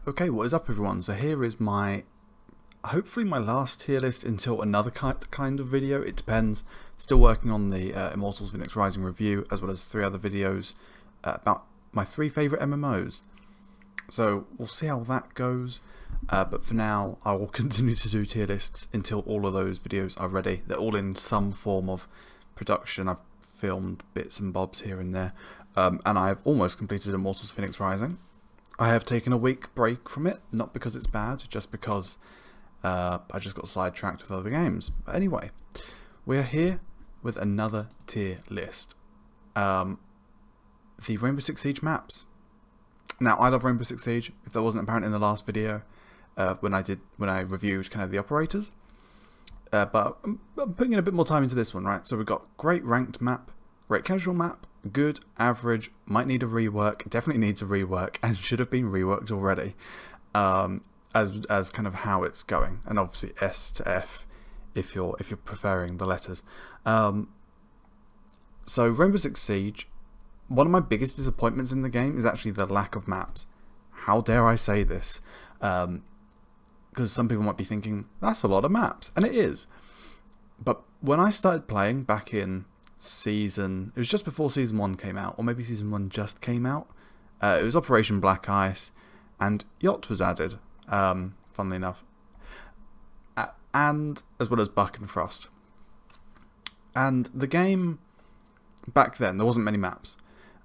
Okay, what is up everyone? So here is hopefully my last tier list until another kind of video. It depends. Still working on the Immortals Phoenix Rising review, as well as 3 other videos about my 3 favourite MMOs. So we'll see how that goes. But for now, I will continue to do tier lists until all of those videos are ready. They're all in some form of production. I've filmed bits and bobs here and there. And I've almost completed Immortals Phoenix Rising. I have taken a week break from it, not because it's bad, just because I just got sidetracked with other games. But anyway, we are here with another tier list. The Rainbow Six Siege maps. Now, I love Rainbow Six Siege, if that wasn't apparent in the last video, when I reviewed kind of the operators. But I'm putting in a bit more time into this one, right? So we've got great ranked map, great casual map, good, average, might need a rework, definitely needs a rework, and should have been reworked already, as kind of how it's going, and obviously S to F if you're preferring the letters. So Rainbow Six Siege, one of my biggest disappointments in the game is actually the lack of maps. How dare I say this? Because some people might be thinking that's a lot of maps, and it is. But when I started playing back in it was just before Season 1 came out, or maybe Season 1 just came out. It was Operation Black Ice, and Yacht was added, funnily enough. And as well as Buck and Frost. And the game, back then, there wasn't many maps.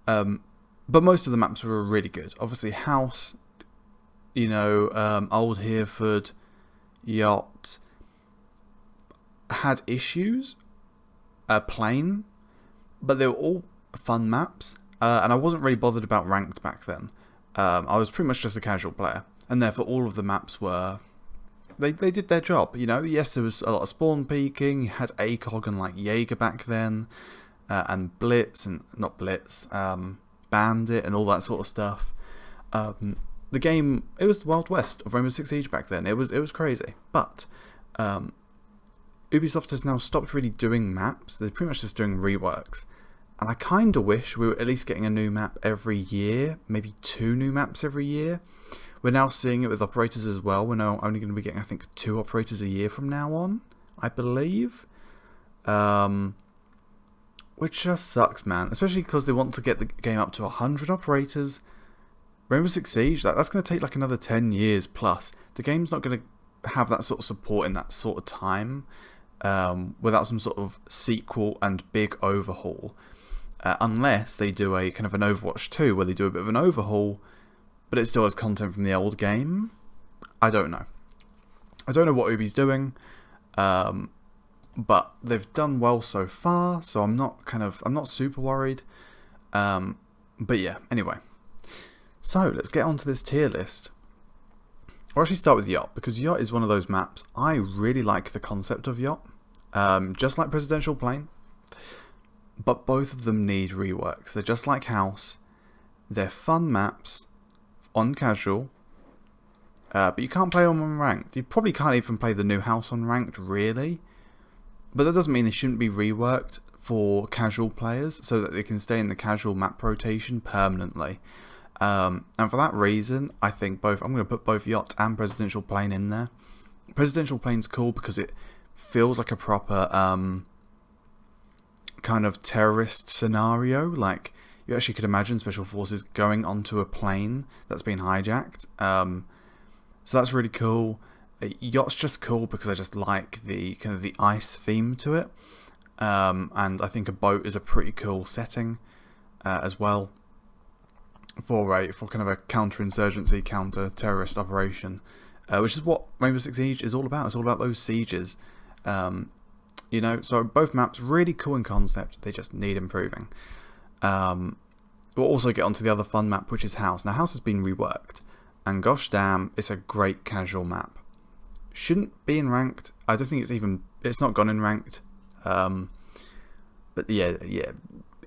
But most of the maps were really good. Obviously, House, Old Hereford, Yacht, had issues. Plain, but they were all fun maps, and I wasn't really bothered about ranked back then. I was pretty much just a casual player, and therefore all of the maps were, they did their job. Yes, there was a lot of spawn peeking. You had ACOG and like Jaeger back then, and Blitz and not Blitz, Bandit and all that sort of stuff. The game, it was the Wild West of Rainbow Six Siege back then. It was crazy, but Ubisoft has now stopped really doing maps. They're pretty much just doing reworks. And I kind of wish we were at least getting a new map every year. Maybe 2 new maps every year. We're now seeing it with operators as well. We're now only going to be getting, I think, 2 operators a year from now on, I believe. Which just sucks, man. Especially because they want to get the game up to 100 operators. Rainbow Six Siege, that's going to take like another 10 years plus. The game's not going to have that sort of support in that sort of time. Without some sort of sequel and big overhaul, unless they do a kind of an Overwatch 2 where they do a bit of an overhaul, but it still has content from the old game. I don't know. I don't know what Ubi's doing, but they've done well so far, so I'm not super worried. But yeah, anyway. So let's get onto this tier list. I'll actually start with Yacht, because Yacht is one of those maps. I really like the concept of Yacht. Just like Presidential Plane, but both of them need reworks. They're just like House. They're fun maps on casual, but you can't play them on ranked. You probably can't even play the new House on ranked, really. But that doesn't mean they shouldn't be reworked for casual players so that they can stay in the casual map rotation permanently. And for that reason, I think I'm going to put both Yacht and Presidential Plane in there. Presidential Plane's cool because it feels like a proper kind of terrorist scenario. Like, you actually could imagine Special Forces going onto a plane that's been hijacked. So that's really cool. Yacht's just cool because I just like the kind of the ice theme to it. And I think a boat is a pretty cool setting as well for kind of a counter-insurgency, counter-terrorist operation. Which is what Rainbow Six Siege is all about. It's all about those sieges. So both maps really cool in concept. They just need improving. We'll also get onto the other fun map, which is House. Now, House has been reworked, and gosh damn, it's a great casual map. Shouldn't be in ranked. I don't think it's not gone in ranked. But yeah,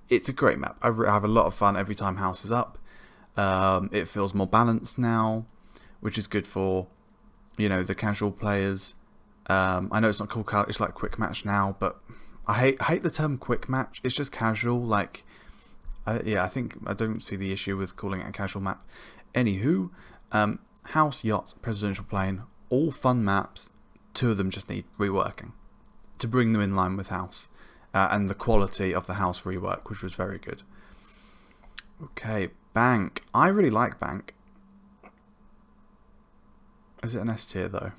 it's a great map. I have a lot of fun every time House is up. It feels more balanced now, which is good for the casual players. I know it's not called it's like quick match now, but I hate the term quick match. It's just casual. Like, I don't see the issue with calling it a casual map. Anywho, House, Yacht, Presidential Plane, all fun maps. 2 of them just need reworking to bring them in line with House. And the quality of the House rework, which was very good. Okay, Bank. I really like Bank. Is it an S tier though?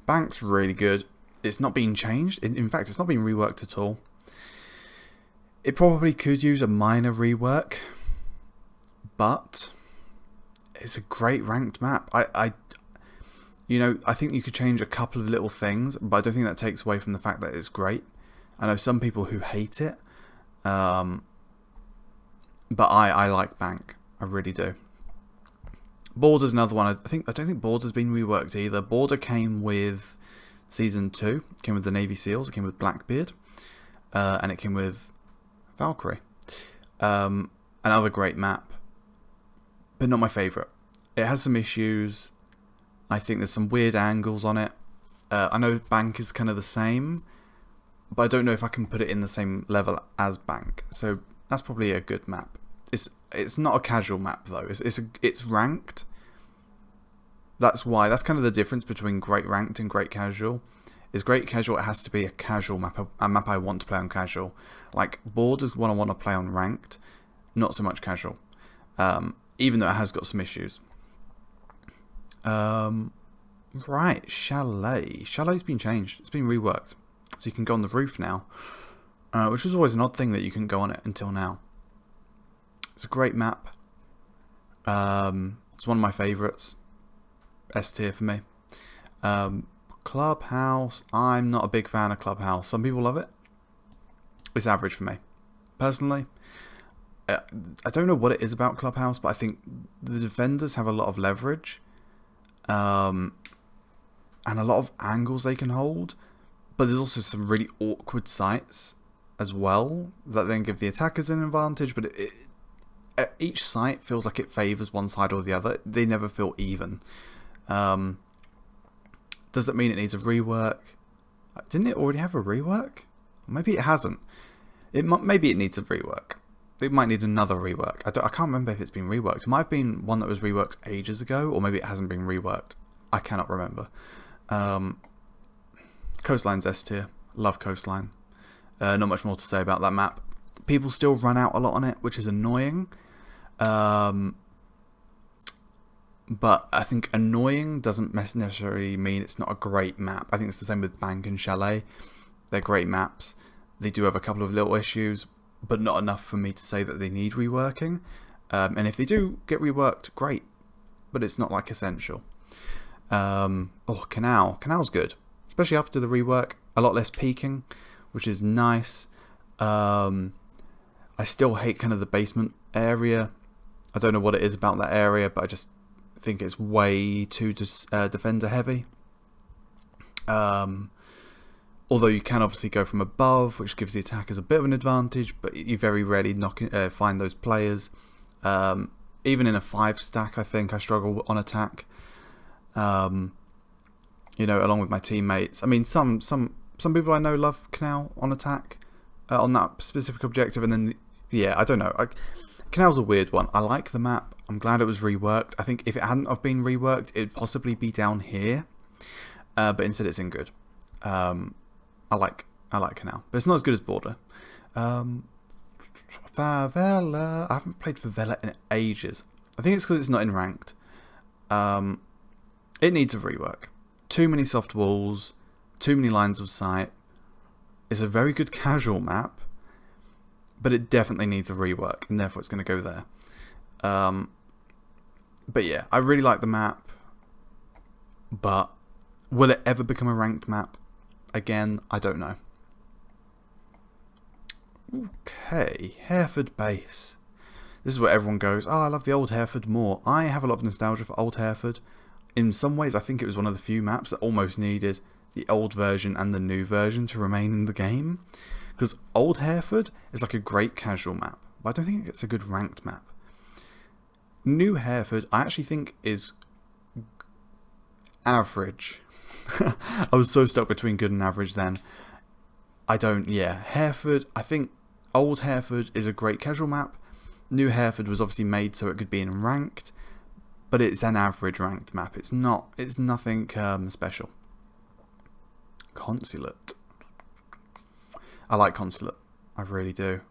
Bank's really good. It's not been changed. In fact, it's not been reworked at all. It probably could use a minor rework, but it's a great ranked map. I think you could change a couple of little things, but I don't think that takes away from the fact that it's great. I know some people who hate it, but I like Bank. I really do. Border's another one. I don't think Border's been reworked either. Border came with Season 2. It came with the Navy SEALs. It came with Blackbeard. And it came with Valkyrie. Another great map. But not my favourite. It has some issues. I think there's some weird angles on it. I know Bank is kind of the same. But I don't know if I can put it in the same level as Bank. So that's probably a good map. It's not a casual map though. It's ranked. That's kind of the difference between great ranked and great casual. Is great casual, it has to be a casual map, a map I want to play on casual. Like Borders one I want to play on ranked, not so much casual. Even though it has got some issues. Right, Chalet. Chalet's been changed. It's been reworked. So you can go on the roof now. Which was always an odd thing that you couldn't go on it until now. It's a great map. It's one of my favourites. S tier for me. Clubhouse. I'm not a big fan of Clubhouse. Some people love it. It's average for me. Personally, I don't know what it is about Clubhouse, but I think the defenders have a lot of leverage. And a lot of angles they can hold. But there's also some really awkward sites as well that then give the attackers an advantage. But each site feels like it favours one side or the other. They never feel even. Does that mean it needs a rework? Didn't it already have a rework? Maybe it hasn't. Maybe it needs a rework. It might need another rework. I can't remember if it's been reworked. It might have been one that was reworked ages ago, or maybe it hasn't been reworked. I cannot remember. Coastline's S tier. Love Coastline. Not much more to say about that map. People still run out a lot on it, which is annoying. But I think annoying doesn't necessarily mean it's not a great map. I think it's the same with Bank and Chalet. They're great maps. They do have a couple of little issues, but not enough for me to say that they need reworking. And if they do get reworked, great. But it's not like essential. Canal. Canal's good. Especially after the rework. A lot less peeking, which is nice. I still hate kind of the basement area. I don't know what it is about that area, but I just think it's way too defender heavy. Although you can obviously go from above, which gives the attackers a bit of an advantage, but you very rarely find those players. Even in a 5 stack, I think I struggle on attack. Along with my teammates. I mean, some people I know love Canal on attack on that specific objective, and then I don't know. Canal's a weird one. I like the map. I'm glad it was reworked. I think if it hadn't have been reworked, it'd possibly be down here, but instead it's in good. I like Canal, but it's not as good as Border. Favela. I haven't played Favela in ages. I think it's because it's not in ranked. It needs a rework. Too many soft walls, too many lines of sight. It's a very good casual map, but it definitely needs a rework, and therefore it's going to go there. But yeah, I really like the map, but will it ever become a ranked map? Again, I don't know. Okay, Hereford base. This is where everyone goes, I love the old Hereford more. I have a lot of nostalgia for old Hereford. In some ways, I think it was one of the few maps that almost needed the old version and the new version to remain in the game. Because old Hereford is like a great casual map, but I don't think it's a good ranked map. New Hereford, I actually think is average. I was so stuck between good and average then. Hereford, I think old Hereford is a great casual map. New Hereford was obviously made so it could be in ranked, but it's an average ranked map. It's nothing special. Consulate. I like Consulate. I really do.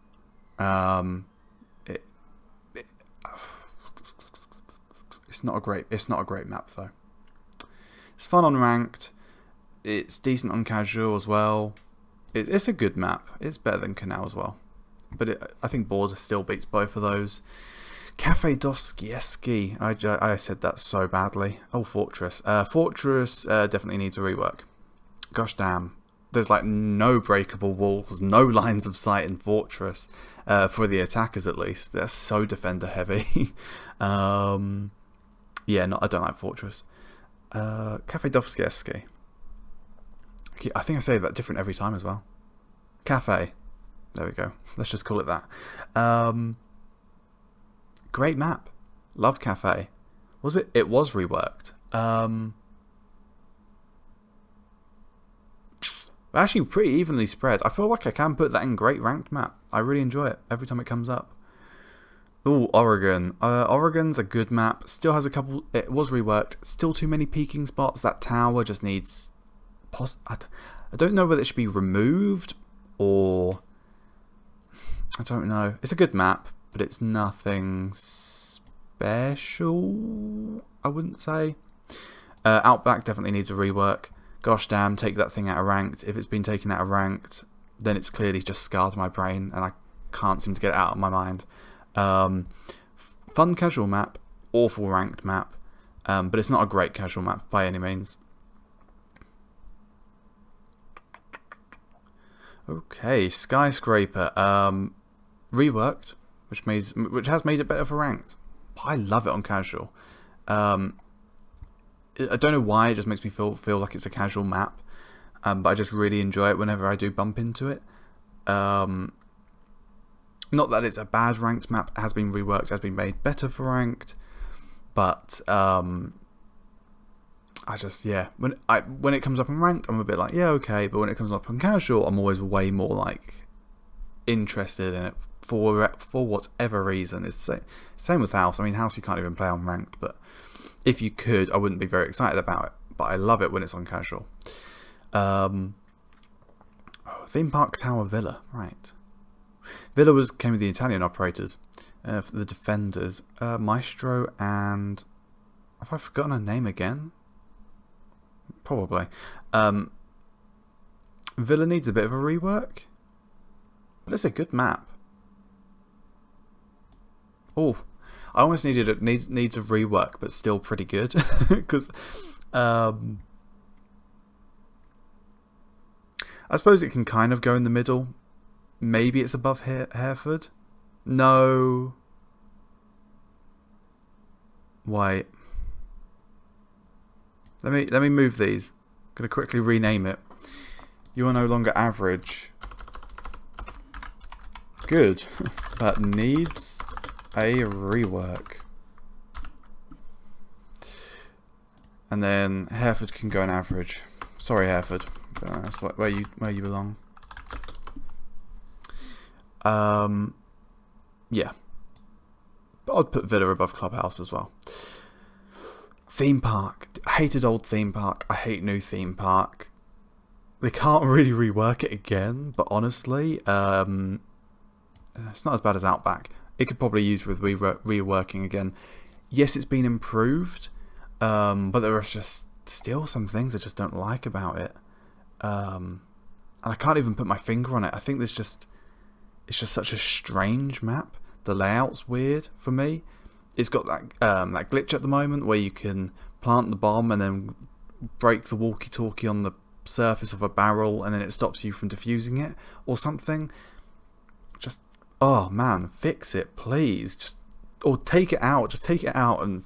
It's not a great map though. It's fun on ranked. It's decent on casual as well. It's a good map. It's better than Canal as well. But I think Border still beats both of those. Cafe Dostoevsky. I said that so badly. Oh, Fortress. Fortress definitely needs a rework. Gosh damn. There's like no breakable walls, no lines of sight in Fortress. For the attackers at least. They're so defender heavy. Yeah, I don't like Fortress. Cafe Dostoevsky. I think I say that different every time as well. Cafe. There we go. Let's just call it that. Great map. Love Cafe. Was it? It was reworked. Actually pretty evenly spread. I feel like I can put that in great ranked map. I really enjoy it every time it comes up. Ooh, Oregon. Oregon's a good map. Still has a couple... It was reworked. Still too many peeking spots. That tower just needs... I don't know whether it should be removed or... I don't know. It's a good map, but it's nothing special, I wouldn't say. Outback definitely needs a rework. Gosh damn, take that thing out of ranked. If it's been taken out of ranked, then it's clearly just scarred my brain and I can't seem to get it out of my mind. Fun casual map, awful ranked map, but it's not a great casual map by any means. Okay, Skyscraper, reworked, which has made it better for ranked. I love it on casual. I don't know why, it just makes me feel like it's a casual map, but I just really enjoy it whenever I do bump into it. Not that it's a bad ranked map, it has been reworked, has been made better for ranked, but I just, yeah, when it comes up in ranked, I'm a bit like, yeah, okay, but when it comes up in casual, I'm always way more like interested in it for whatever reason. It's the same with House. I mean, House you can't even play on ranked, but if you could, I wouldn't be very excited about it, but I love it when it's on casual. Theme Park Tower Villa, right. Villa came with the Italian operators, for the defenders, Maestro and... Have I forgotten her name again? Probably. Villa needs a bit of a rework, but it's a good map. Oh, I almost needs a rework, but still pretty good because I suppose it can kind of go in the middle. Maybe it's above Hereford. No. Wait. Let me move these. I'm gonna quickly rename it. You are no longer average. Good, but needs a rework. And then Hereford can go in average. Sorry, Hereford, but that's where you belong. Yeah. But I'd put Villa above Clubhouse as well. Theme park. I hated old theme park. I hate new theme park. They can't really rework it again, but honestly, it's not as bad as Outback. It could probably use with reworking again. Yes, it's been improved, but there are just still some things I just don't like about it. And I can't even put my finger on it. I think it's just such a strange map. The layout's weird for me. It's got that glitch at the moment where you can plant the bomb and then break the walkie-talkie on the surface of a barrel and then it stops you from defusing it or something. Just, oh man, fix it, please. Or take it out. Just take it out and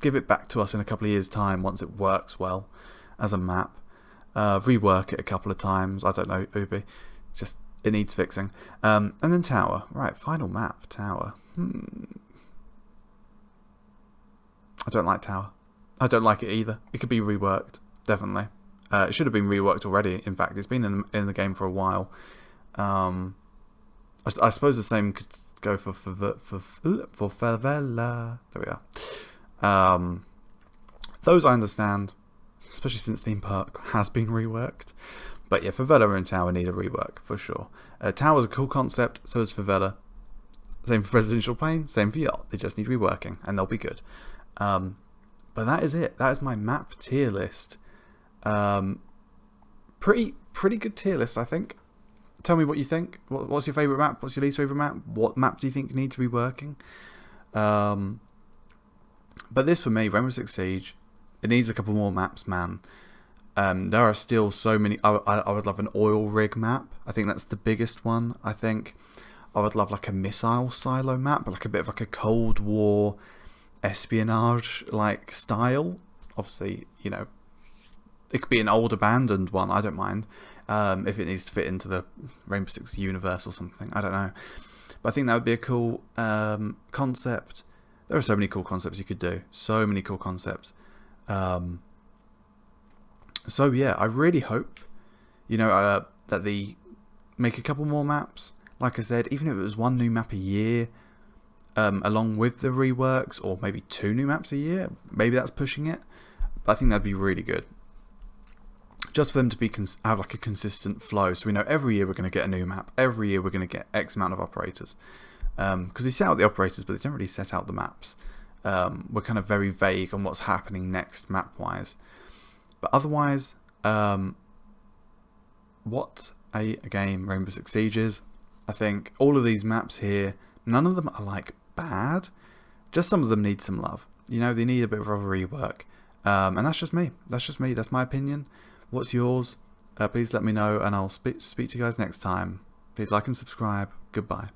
give it back to us in a couple of years' time once it works well as a map. Rework it a couple of times. I don't know, Ubi. Just, it needs fixing. And then Tower. Right, final map, Tower. I don't like Tower. I don't like it either. It could be reworked, definitely. It should have been reworked already, in fact. It's been in the game for a while. I suppose the same could go for Favela. There we are. Those I understand, especially since theme park has been reworked. But yeah, Favela and Tower need a rework for sure. Tower's a cool concept, so is Favela. Same for Presidential Plane, same for Yacht. They just need reworking, and they'll be good. But that is it. That is my map tier list. Pretty good tier list, I think. Tell me what you think. What's your favourite map? What's your least favourite map? What map do you think needs reworking? But this for me, Rainbow Six Siege, it needs a couple more maps, man. There are still so many. I would love an oil rig map. I think that's the biggest one. I think I would love like a missile silo map, like a bit of like a Cold War espionage like style. Obviously, you know, it could be an old abandoned one. I don't mind if it needs to fit into the Rainbow Six universe or something. I don't know, but I think that would be a cool concept. There are so many cool concepts you could do. So many cool concepts. So yeah, I really hope, you know, that they make a couple more maps. Like I said, even if it was one new map a year, along with the reworks, or maybe 2 new maps a year, maybe that's pushing it. But I think that'd be really good. Just for them to be have like a consistent flow, so we know every year we're going to get a new map. Every year we're going to get X amount of operators. Because they set out the operators, but they don't really set out the maps. We're kind of very vague on what's happening next map-wise. But otherwise, what a game Rainbow Six Siege is. I think all of these maps here, none of them are like bad. Just some of them need some love. You know, they need a bit of a rework. And that's just me. That's my opinion. What's yours? Please let me know, and I'll speak to you guys next time. Please like and subscribe. Goodbye.